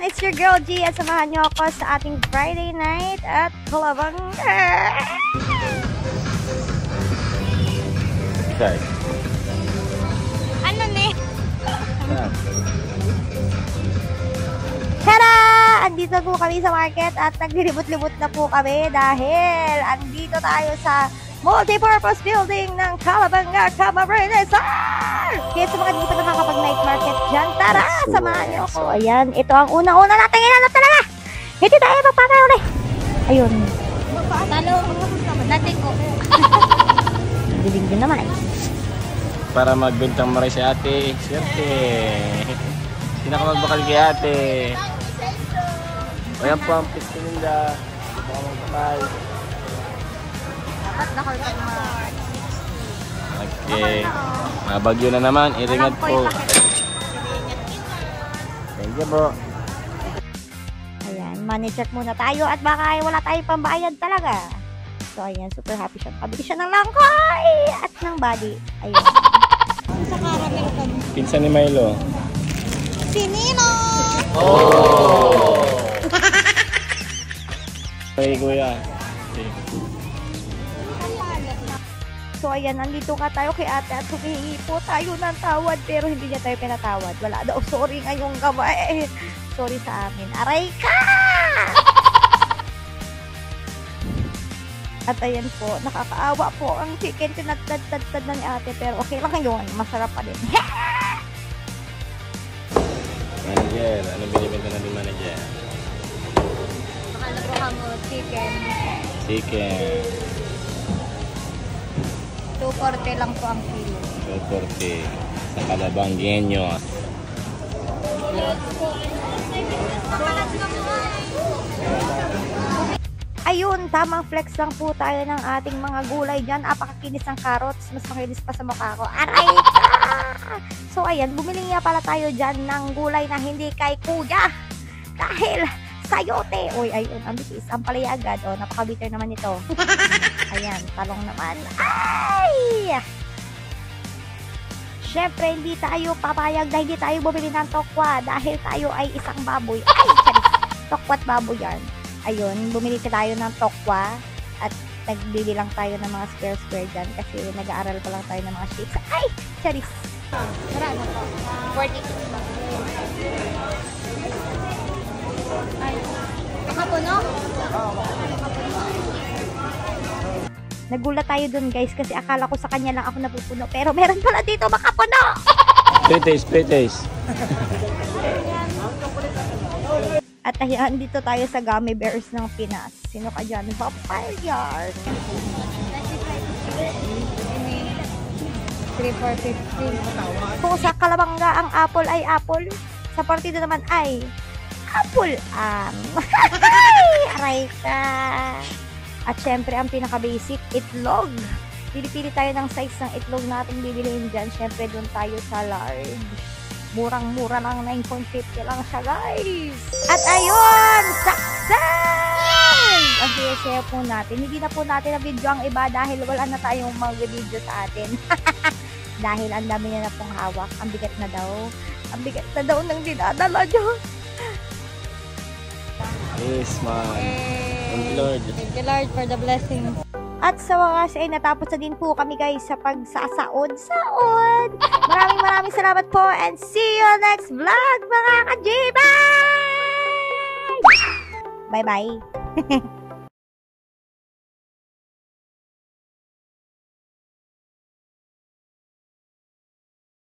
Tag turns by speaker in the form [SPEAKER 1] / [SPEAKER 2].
[SPEAKER 1] everyone! It's your girl G at samahan niyo ako sa ating Friday night at Kalabanga!
[SPEAKER 2] Okay.
[SPEAKER 1] Ano ni? Tara! Andito po kami sa market at naglilibot-libot na po kami dahil andito tayo sa multipurpose building ng Kalabanga Camarines. Kaya sa mga hindi pa nakakapag-night market dyan, tara! Samahan niyo ako. Ayan, ito ang unang-una natin inanap talaga. Hindi tayo magpapahuli. Ayun. Talo. Natin ko. Dilig din naman.
[SPEAKER 2] Para magbentang maray si ate. Swerte. Hindi na ka magbakal kay ate. O yan po ang pisto nila. Baka magbakal.
[SPEAKER 1] Dapat nakal ka naman.
[SPEAKER 2] Okay. Mabagyo na naman. Iringad po. Thank you po.
[SPEAKER 1] Ayan, money check muna tayo at baka wala tayong pambayad talaga. So ayan, super happy siya. Pabili siya ng langkay at ng body. Ayun. Sa caramel kami.
[SPEAKER 2] Pinsan ni Milo.
[SPEAKER 1] Si Nino!
[SPEAKER 2] Oh! Hey, kuya. Okay.
[SPEAKER 1] So ayan, nandito ka tayo kay ate at humihingi po tayo ng tawad pero hindi niya tayo pinatawad. Wala daw, sorry ngayong gabi. Sorry sa amin. Aray ka! At ayan po, nakakaawa po ang chicken. Tinatad-tad na ni ate pero okay lang yun. Masarap pa din.
[SPEAKER 2] Manager, ano binibenta na din manager?
[SPEAKER 1] Makalabuha mo, chicken.
[SPEAKER 2] Chicken.
[SPEAKER 1] 240 lang po ang kilo.
[SPEAKER 2] 240. Sa Calabanggueños.
[SPEAKER 1] Ayun, tamang flex lang po tayo ng ating mga gulay dyan. Apakakinis ng carrots. Mas makinis pa sa mukha ko. Aray ka! So ayan, bumili nga pala tayo dyan ng gulay na hindi kay kuya. Dahil sayote. Uy, ayun, ang bitis. Ang palaya agad. O, napaka-bitter naman ito. Ayan, talong naman. Ay! Siyempre, hindi tayo papayag na hindi tayo bumili ng tokwa dahil tayo ay isang baboy. Ay, charis! Tokwa at baboy yan. Ayun, bumili tayo ng tokwa at nagbili lang tayo ng mga square-square dyan kasi nag-aaral pa lang tayo ng mga shapes. Ay! Charis! Marano po? 42. Ay, makapuno? Nagulat tayo dun guys kasi akala ko sa kanya lang ako napupuno pero meron pala dito makapuno!
[SPEAKER 2] Pretties.
[SPEAKER 1] At ayan, dito tayo sa Gummy Bears ng Pinas. Sino ka dyan? Papayar! 3,450. Kung sa Kalabanga ang apple ay apple, sa partido naman ay apple ang. Aray ka! At syempre, ang pinaka-basic, itlog. Pili-pili tayo ng size ng itlog natin bibiliin dyan. Syempre, doon tayo sa large. Murang-mura lang, 9.50 lang siya, guys. At ayun, success! Ang saya po natin. Hindi na po natin na-video ang iba dahil wala na tayong mag-video sa atin. Dahil ang dami niya na pong hawak. Ang bigat na daw. Ang bigat na daw ng dinadala niyo.
[SPEAKER 2] Yes, man. Thank you, Lord.
[SPEAKER 1] Thank you, Lord, for the blessings. At sa wakas ay natapos na din po kami guys sa pagsasaod. Maraming salamat po and see you next vlog mga ka-G! Bye! Bye-bye!